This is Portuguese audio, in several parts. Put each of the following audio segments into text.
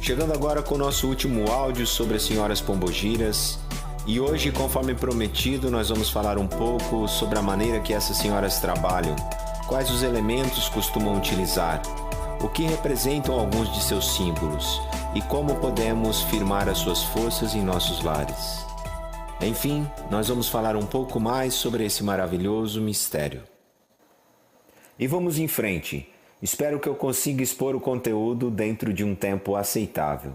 Chegando agora com o nosso último áudio sobre as senhoras pombogiras. E hoje, conforme prometido, nós vamos falar um pouco sobre a maneira que essas senhoras trabalham, quais os elementos costumam utilizar, o que representam alguns de seus símbolos e como podemos firmar as suas forças em nossos lares. Enfim, nós vamos falar um pouco mais sobre esse maravilhoso mistério. E vamos em frente. Espero que eu consiga expor o conteúdo dentro de um tempo aceitável.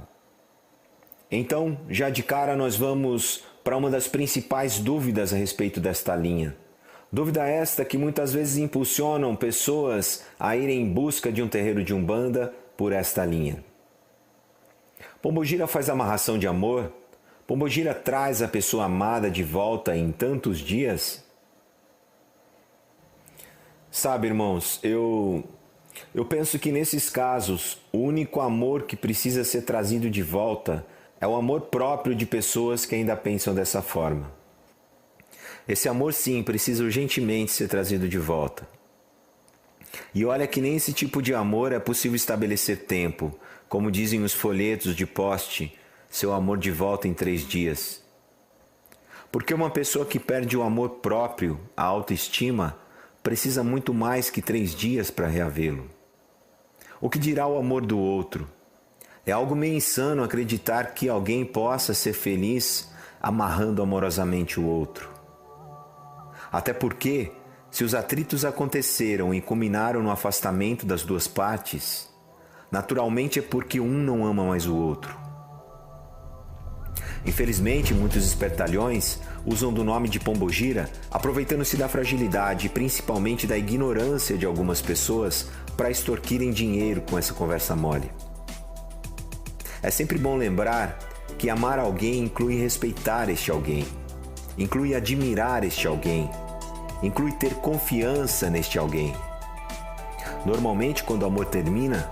Então, já de cara nós vamos para uma das principais dúvidas a respeito desta linha. Dúvida esta que muitas vezes impulsionam pessoas a irem em busca de um terreiro de Umbanda por esta linha. Pombogira faz amarração de amor? Pombogira traz a pessoa amada de volta em tantos dias? Sabe, irmãos, eu penso que nesses casos, o único amor que precisa ser trazido de volta é o amor próprio de pessoas que ainda pensam dessa forma. Esse amor, sim, precisa urgentemente ser trazido de volta. E olha que nem esse tipo de amor é possível estabelecer tempo, como dizem os folhetos de poste, seu amor de volta em 3 dias. Porque uma pessoa que perde o amor próprio, a autoestima, precisa muito mais que 3 dias para reavê-lo. O que dirá o amor do outro? É algo meio insano acreditar que alguém possa ser feliz amarrando amorosamente o outro. Até porque, se os atritos aconteceram e culminaram no afastamento das duas partes, naturalmente é porque um não ama mais o outro. Infelizmente, muitos espertalhões usam do nome de pombogira, aproveitando-se da fragilidade e principalmente da ignorância de algumas pessoas para extorquirem dinheiro com essa conversa mole. É sempre bom lembrar que amar alguém inclui respeitar este alguém, inclui admirar este alguém, inclui ter confiança neste alguém. Normalmente, quando o amor termina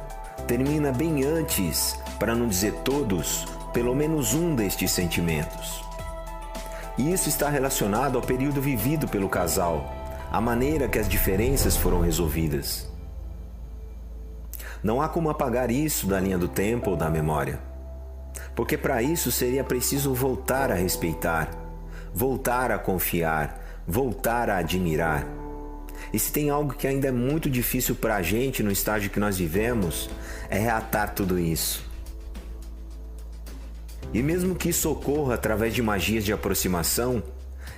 bem antes, para não dizer todos, pelo menos um destes sentimentos. E isso está relacionado ao período vivido pelo casal, à maneira que as diferenças foram resolvidas. Não há como apagar isso da linha do tempo ou da memória, porque para isso seria preciso voltar a respeitar, voltar a confiar, voltar a admirar. E se tem algo que ainda é muito difícil para a gente no estágio que nós vivemos, é reatar tudo isso. E mesmo que isso ocorra através de magias de aproximação,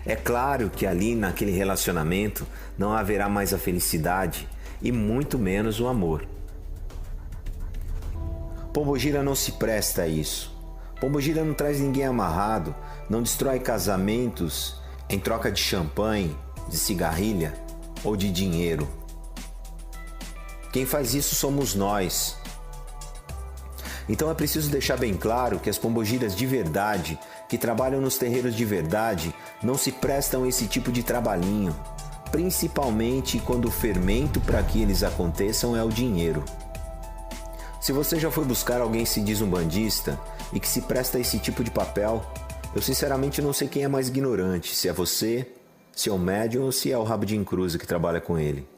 é claro que ali naquele relacionamento não haverá mais a felicidade e muito menos o amor. Pombogira não se presta a isso. Pombogira não traz ninguém amarrado, não destrói casamentos em troca de champanhe, de cigarrilha ou de dinheiro. Quem faz isso somos nós. Então é preciso deixar bem claro que as pombogiras de verdade, que trabalham nos terreiros de verdade, não se prestam a esse tipo de trabalhinho, principalmente quando o fermento para que eles aconteçam é o dinheiro. Se você já foi buscar alguém que se diz umbandista e que se presta a esse tipo de papel, eu sinceramente não sei quem é mais ignorante, se é você, se é o médium ou se é o rabo de encruza que trabalha com ele.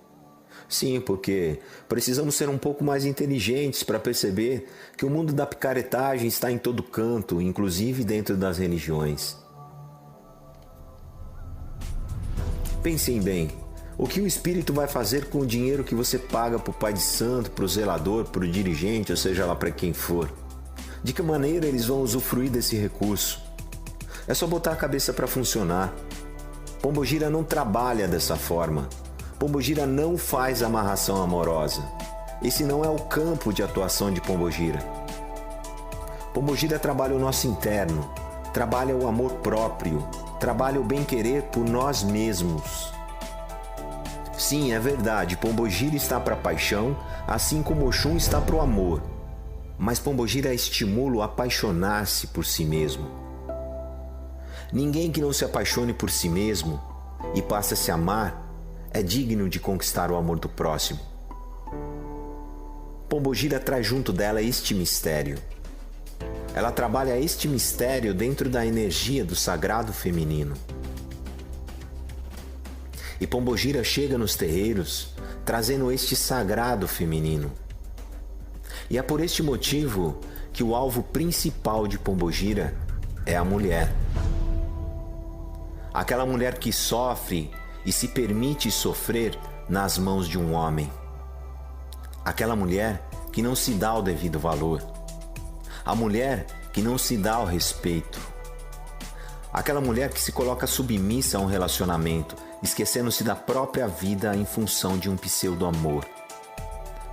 Sim, porque precisamos ser um pouco mais inteligentes para perceber que o mundo da picaretagem está em todo canto, inclusive dentro das religiões. Pensem bem, o que o espírito vai fazer com o dinheiro que você paga para o pai de santo, para o zelador, para o dirigente, ou seja lá para quem for? De que maneira eles vão usufruir desse recurso? É só botar a cabeça para funcionar. Pombogira não trabalha dessa forma. Pombogira não faz amarração amorosa. Esse não é o campo de atuação de Pombogira. Pombogira trabalha o nosso interno, trabalha o amor próprio, trabalha o bem-querer por nós mesmos. Sim, é verdade, Pombogira está para a paixão, assim como Oxum está para o amor. Mas Pombogira estimula o apaixonar-se por si mesmo. Ninguém que não se apaixone por si mesmo e passe a se amar é digno de conquistar o amor do próximo. Pombogira traz junto dela este mistério. Ela trabalha este mistério dentro da energia do sagrado feminino. E Pombogira chega nos terreiros trazendo este sagrado feminino. E é por este motivo que o alvo principal de Pombogira é a mulher. Aquela mulher que sofre e se permite sofrer nas mãos de um homem. Aquela mulher que não se dá o devido valor. A mulher que não se dá o respeito. Aquela mulher que se coloca submissa a um relacionamento, esquecendo-se da própria vida em função de um pseudo-amor.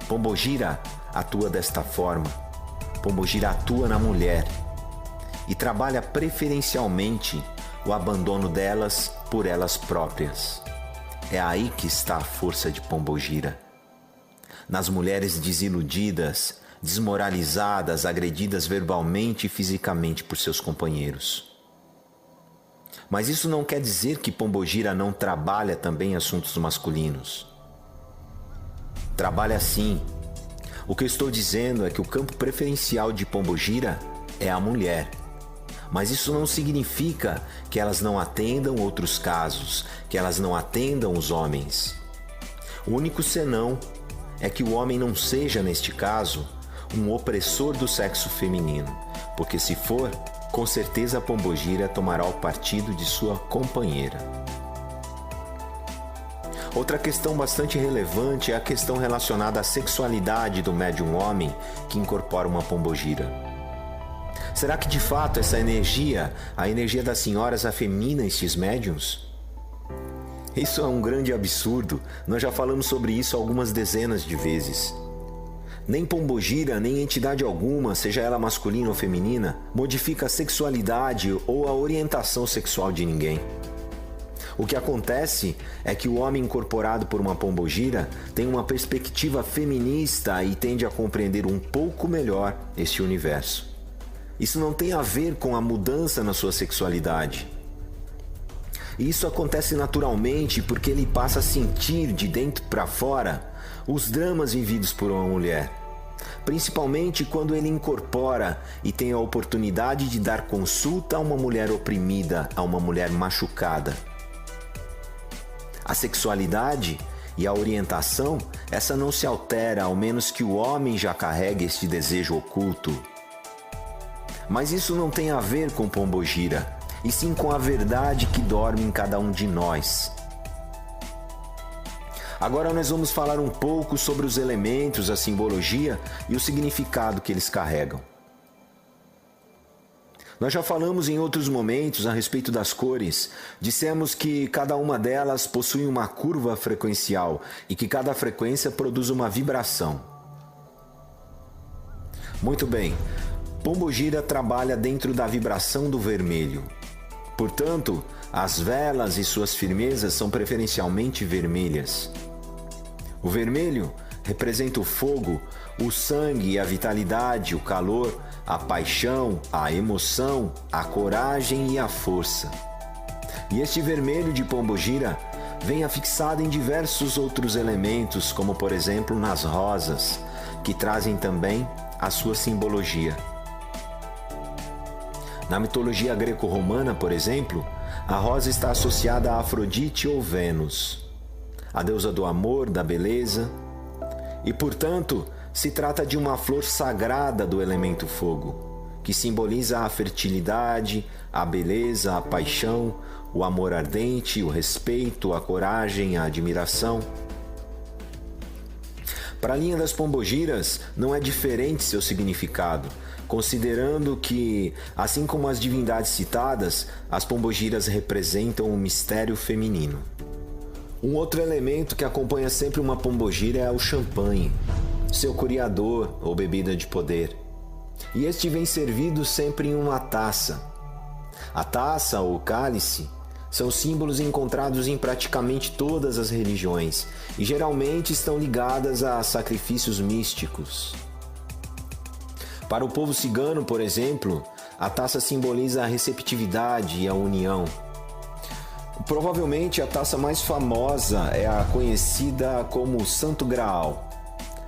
Pombogira atua desta forma. Pombogira atua na mulher e trabalha preferencialmente o abandono delas por elas próprias. É aí que está a força de Pombogira. Nas mulheres desiludidas, desmoralizadas, agredidas verbalmente e fisicamente por seus companheiros. Mas isso não quer dizer que Pombogira não trabalha também assuntos masculinos. Trabalha sim. O que eu estou dizendo é que o campo preferencial de Pombogira é a mulher. Mas isso não significa que elas não atendam outros casos, que elas não atendam os homens. O único senão é que o homem não seja, neste caso, um opressor do sexo feminino, porque se for, com certeza a Pombogira tomará o partido de sua companheira. Outra questão bastante relevante é a questão relacionada à sexualidade do médium homem que incorpora uma Pombogira. Será que de fato essa energia, a energia das senhoras, afemina estes médiums? Isso é um grande absurdo, nós já falamos sobre isso algumas dezenas de vezes. Nem Pombogira, nem entidade alguma, seja ela masculina ou feminina, modifica a sexualidade ou a orientação sexual de ninguém. O que acontece é que o homem incorporado por uma Pombogira tem uma perspectiva feminista e tende a compreender um pouco melhor este universo. Isso não tem a ver com a mudança na sua sexualidade. Isso acontece naturalmente porque ele passa a sentir de dentro para fora os dramas vividos por uma mulher, principalmente quando ele incorpora e tem a oportunidade de dar consulta a uma mulher oprimida, a uma mulher machucada. A sexualidade e a orientação, essa não se altera, ao menos que o homem já carregue este desejo oculto. Mas isso não tem a ver com Pombogira, e sim com a verdade que dorme em cada um de nós. Agora nós vamos falar um pouco sobre os elementos, a simbologia e o significado que eles carregam. Nós já falamos em outros momentos a respeito das cores. Dissemos que cada uma delas possui uma curva frequencial e que cada frequência produz uma vibração. Muito bem, Pombogira trabalha dentro da vibração do vermelho. Portanto, as velas e suas firmezas são preferencialmente vermelhas. O vermelho representa o fogo, o sangue, a vitalidade, o calor, a paixão, a emoção, a coragem e a força. E este vermelho de Pombogira vem afixado em diversos outros elementos, como por exemplo nas rosas, que trazem também a sua simbologia. Na mitologia greco-romana, por exemplo, a rosa está associada a Afrodite ou Vênus, a deusa do amor, da beleza, e portanto se trata de uma flor sagrada do elemento fogo, que simboliza a fertilidade, a beleza, a paixão, o amor ardente, o respeito, a coragem, a admiração. Para a linha das Pombogiras não é diferente seu significado, considerando que, assim como as divindades citadas, as Pombogiras representam o mistério feminino. Um outro elemento que acompanha sempre uma Pombogira é o champanhe, seu criador ou bebida de poder. E este vem servido sempre em uma taça. A taça ou cálice são símbolos encontrados em praticamente todas as religiões e geralmente estão ligadas a sacrifícios místicos. Para o povo cigano, por exemplo, a taça simboliza a receptividade e a união. Provavelmente a taça mais famosa é a conhecida como o Santo Graal,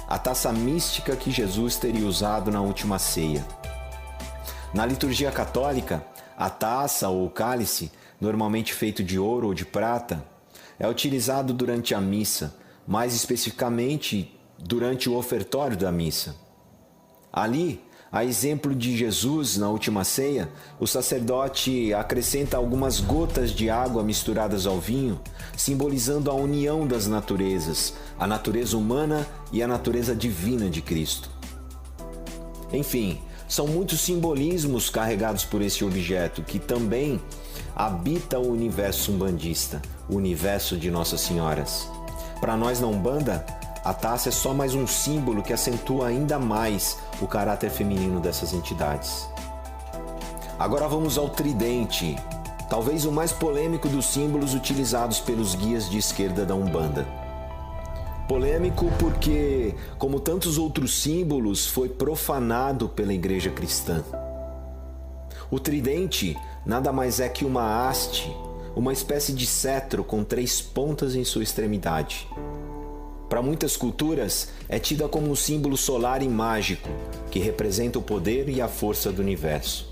a taça mística que Jesus teria usado na última ceia. Na liturgia católica, a taça ou cálice, normalmente feito de ouro ou de prata, é utilizado durante a missa, mais especificamente durante o ofertório da missa. Ali, a exemplo de Jesus na última ceia, o sacerdote acrescenta algumas gotas de água misturadas ao vinho, simbolizando a união das naturezas, a natureza humana e a natureza divina de Cristo. Enfim, são muitos simbolismos carregados por esse objeto, que também habita o universo umbandista, o universo de Nossas Senhoras. Para nós na Umbanda, a taça é só mais um símbolo que acentua ainda mais o caráter feminino dessas entidades. Agora vamos ao tridente, talvez o mais polêmico dos símbolos utilizados pelos guias de esquerda da Umbanda. Polêmico porque, como tantos outros símbolos, foi profanado pela Igreja Cristã. O tridente nada mais é que uma haste, uma espécie de cetro com 3 pontas em sua extremidade. Para muitas culturas, é tida como um símbolo solar e mágico, que representa o poder e a força do universo.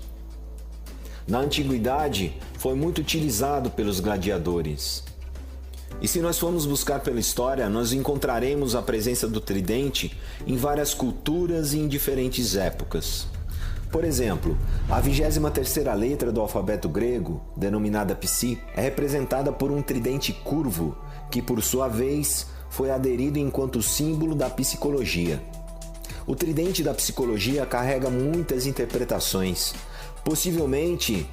Na antiguidade, foi muito utilizado pelos gladiadores. E se nós formos buscar pela história, nós encontraremos a presença do tridente em várias culturas e em diferentes épocas. Por exemplo, a 23ª letra do alfabeto grego, denominada Psi, é representada por um tridente curvo, que por sua vez foi aderido enquanto símbolo da psicologia. O tridente da psicologia carrega muitas interpretações. Possivelmente,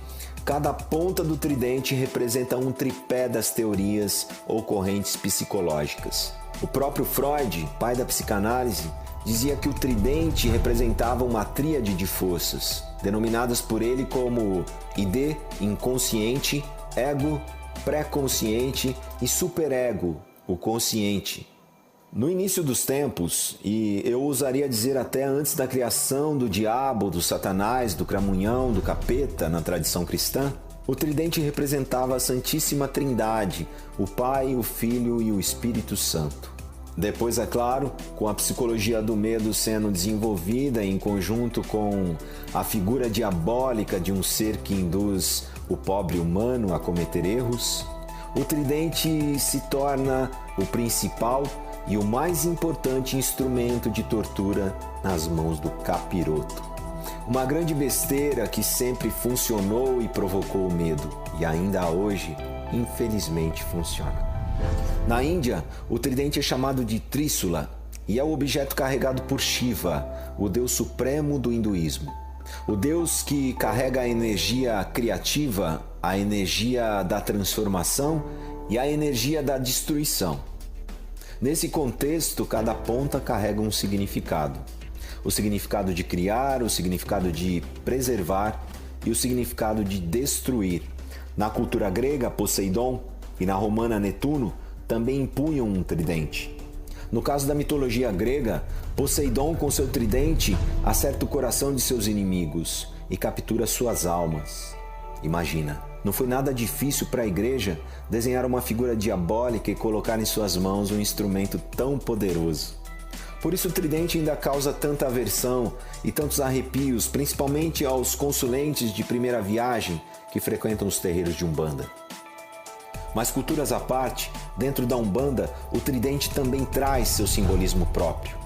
cada ponta do tridente representa um tripé das teorias ou correntes psicológicas. O próprio Freud, pai da psicanálise, dizia que o tridente representava uma tríade de forças, denominadas por ele como id, inconsciente, ego, pré-consciente e superego, o consciente. No início dos tempos, e eu ousaria dizer até antes da criação do diabo, do satanás, do cramunhão, do capeta na tradição cristã, o tridente representava a Santíssima Trindade, o Pai, o Filho e o Espírito Santo. Depois, é claro, com a psicologia do medo sendo desenvolvida em conjunto com a figura diabólica de um ser que induz o pobre humano a cometer erros, o tridente se torna o principal e o mais importante instrumento de tortura nas mãos do capiroto. Uma grande besteira que sempre funcionou e provocou o medo, e ainda hoje, infelizmente, funciona. Na Índia, o tridente é chamado de Trísula e é o objeto carregado por Shiva, o deus supremo do hinduísmo. O deus que carrega a energia criativa, a energia da transformação e a energia da destruição. Nesse contexto, cada ponta carrega um significado. O significado de criar, o significado de preservar e o significado de destruir. Na cultura grega, Poseidon, e na romana, Netuno, também empunham um tridente. No caso da mitologia grega, Poseidon, com seu tridente, acerta o coração de seus inimigos e captura suas almas. Imagina, não foi nada difícil para a igreja desenhar uma figura diabólica e colocar em suas mãos um instrumento tão poderoso. Por isso o tridente ainda causa tanta aversão e tantos arrepios, principalmente aos consulentes de primeira viagem que frequentam os terreiros de Umbanda. Mas culturas à parte, dentro da Umbanda, o tridente também traz seu simbolismo próprio.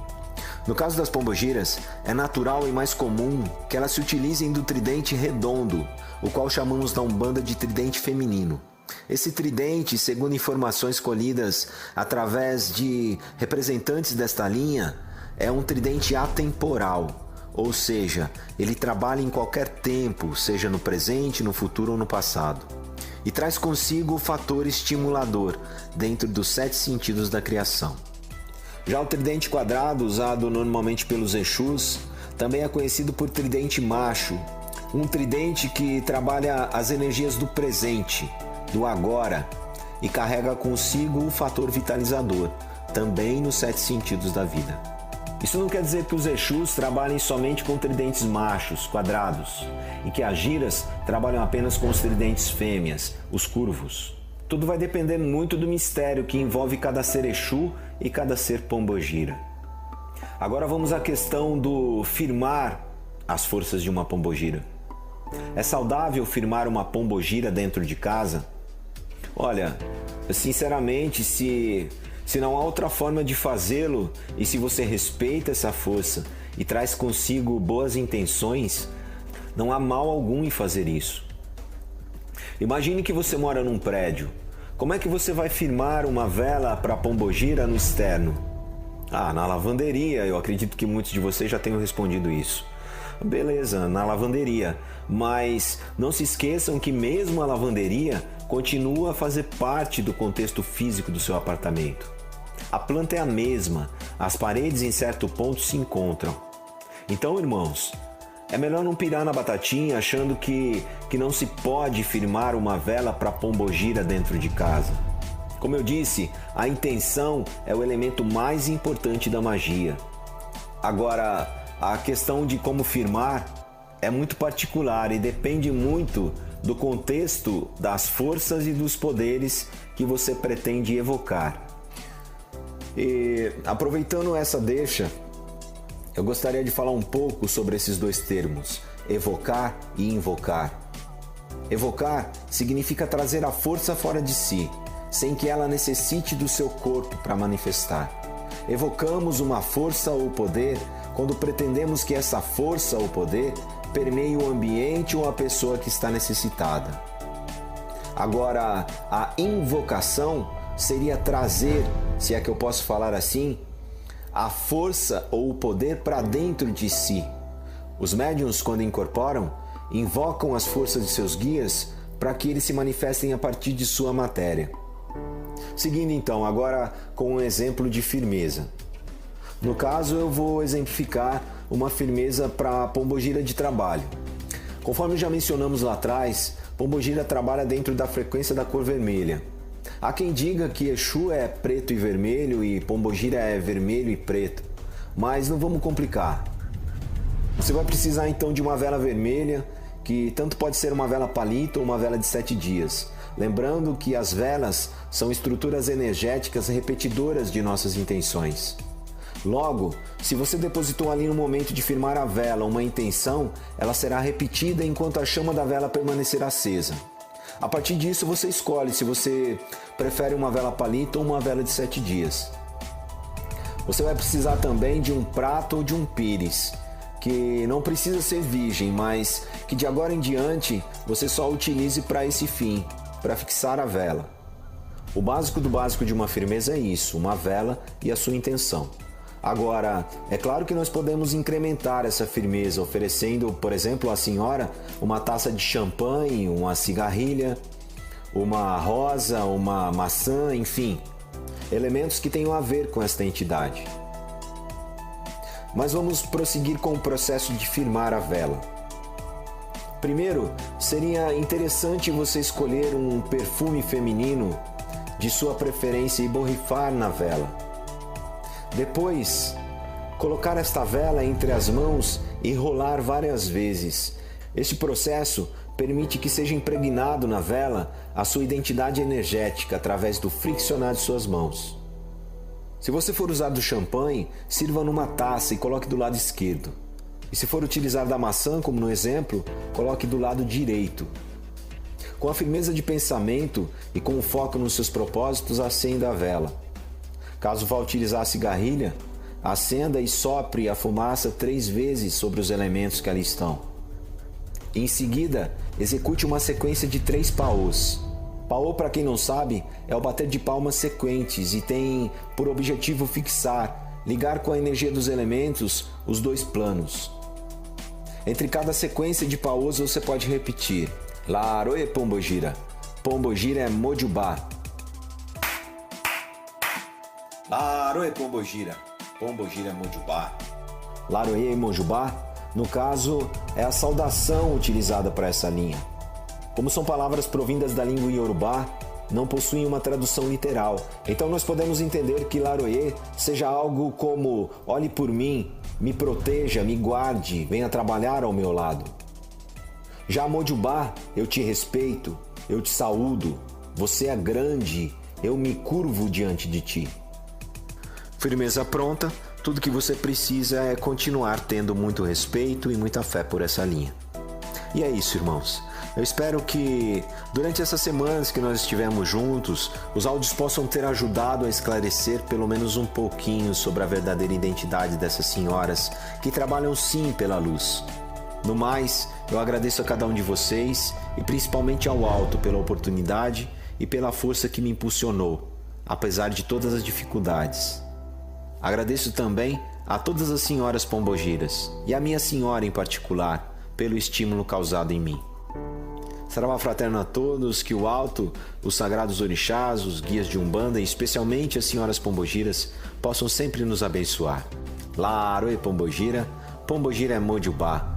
No caso das pombogiras, é natural e mais comum que elas se utilizem do tridente redondo, o qual chamamos na Umbanda de tridente feminino. Esse tridente, segundo informações colhidas através de representantes desta linha, é um tridente atemporal, ou seja, ele trabalha em qualquer tempo, seja no presente, no futuro ou no passado. E traz consigo o fator estimulador dentro dos 7 sentidos da criação. Já o tridente quadrado, usado normalmente pelos Exus, também é conhecido por tridente macho, um tridente que trabalha as energias do presente, do agora, e carrega consigo o fator vitalizador, também nos 7 sentidos da vida. Isso não quer dizer que os Exus trabalhem somente com tridentes machos, quadrados, e que as giras trabalham apenas com os tridentes fêmeas, os curvos. Tudo vai depender muito do mistério que envolve cada ser Exu e cada ser pombogira. Agora vamos à questão do firmar as forças de uma pombogira. É saudável firmar uma pombogira dentro de casa? Olha, sinceramente, se não há outra forma de fazê-lo e se você respeita essa força e traz consigo boas intenções, não há mal algum em fazer isso. Imagine que você mora num prédio. Como é que você vai firmar uma vela para pombogira no externo? Na lavanderia. Eu acredito que muitos de vocês já tenham respondido isso. Beleza, na lavanderia. Mas não se esqueçam que mesmo a lavanderia continua a fazer parte do contexto físico do seu apartamento. A planta é a mesma, as paredes em certo ponto se encontram. Então, irmãos, é melhor não pirar na batatinha achando que não se pode firmar uma vela para pombogira dentro de casa. Como eu disse, a intenção é o elemento mais importante da magia. Agora, a questão de como firmar é muito particular e depende muito do contexto, das forças e dos poderes que você pretende evocar. E aproveitando essa deixa, eu gostaria de falar um pouco sobre esses dois termos, evocar e invocar. Evocar significa trazer a força fora de si, sem que ela necessite do seu corpo para manifestar. Evocamos uma força ou poder quando pretendemos que essa força ou poder permeie o ambiente ou a pessoa que está necessitada. Agora, a invocação seria trazer, se é que eu posso falar assim, a força ou o poder para dentro de si. Os médiuns, quando incorporam, invocam as forças de seus guias para que eles se manifestem a partir de sua matéria. Seguindo então, agora com um exemplo de firmeza. No caso, eu vou exemplificar uma firmeza para pombogira de trabalho. Conforme já mencionamos lá atrás, pombogira trabalha dentro da frequência da cor vermelha. Há quem diga que Exu é preto e vermelho e pombogira é vermelho e preto, mas não vamos complicar. Você vai precisar então de uma vela vermelha, que tanto pode ser uma vela palito ou uma vela de 7 dias. Lembrando que as velas são estruturas energéticas repetidoras de nossas intenções. Logo, se você depositou ali no momento de firmar a vela uma intenção, ela será repetida enquanto a chama da vela permanecer acesa. A partir disso, você escolhe se você prefere uma vela palito ou uma vela de 7 dias. Você vai precisar também de um prato ou de um pires, que não precisa ser virgem, mas que de agora em diante você só utilize para esse fim, para fixar a vela. O básico do básico de uma firmeza é isso, uma vela e a sua intenção. Agora, é claro que nós podemos incrementar essa firmeza oferecendo, por exemplo, à senhora uma taça de champanhe, uma cigarrilha, uma rosa, uma maçã, enfim, elementos que tenham a ver com esta entidade. Mas vamos prosseguir com o processo de firmar a vela. Primeiro, seria interessante você escolher um perfume feminino de sua preferência e borrifar na vela. Depois, colocar esta vela entre as mãos e rolar várias vezes. Este processo permite que seja impregnado na vela a sua identidade energética através do friccionar de suas mãos. Se você for usar do champanhe, sirva numa taça e coloque do lado esquerdo. E se for utilizar da maçã, como no exemplo, coloque do lado direito. Com a firmeza de pensamento e com o foco nos seus propósitos, acenda a vela. Caso vá utilizar a cigarrilha, acenda e sopre a fumaça 3 vezes sobre os elementos que ali estão. Em seguida, execute uma sequência de 3 paôs. Paô, para quem não sabe, é o bater de palmas sequentes e tem por objetivo fixar, ligar com a energia dos elementos os 2 planos. Entre cada sequência de paôs você pode repetir: Laroe Pombogira, Pombogira é Mojubá. Laroe Pombogira, Pombogira é Mojubá. Laroe e Mojubá, no caso, é a saudação utilizada para essa linha. Como são palavras provindas da língua iorubá, não possuem uma tradução literal. Então nós podemos entender que Laroe seja algo como: olhe por mim, me proteja, me guarde, venha trabalhar ao meu lado. Já Mojubá, eu te respeito, eu te saúdo, você é grande, eu me curvo diante de ti. Firmeza pronta, tudo que você precisa é continuar tendo muito respeito e muita fé por essa linha. E é isso, irmãos. Eu espero que durante essas semanas que nós estivemos juntos, os áudios possam ter ajudado a esclarecer pelo menos um pouquinho sobre a verdadeira identidade dessas senhoras que trabalham sim pela luz. No mais, eu agradeço a cada um de vocês e principalmente ao Alto pela oportunidade e pela força que me impulsionou, apesar de todas as dificuldades. Agradeço também a todas as senhoras pombogiras e a minha senhora em particular pelo estímulo causado em mim. Saravá fraterno a todos, que o Alto, os sagrados orixás, os guias de Umbanda e especialmente as senhoras pombogiras possam sempre nos abençoar. Laroe Pombogira, Pombogira é Mojubá.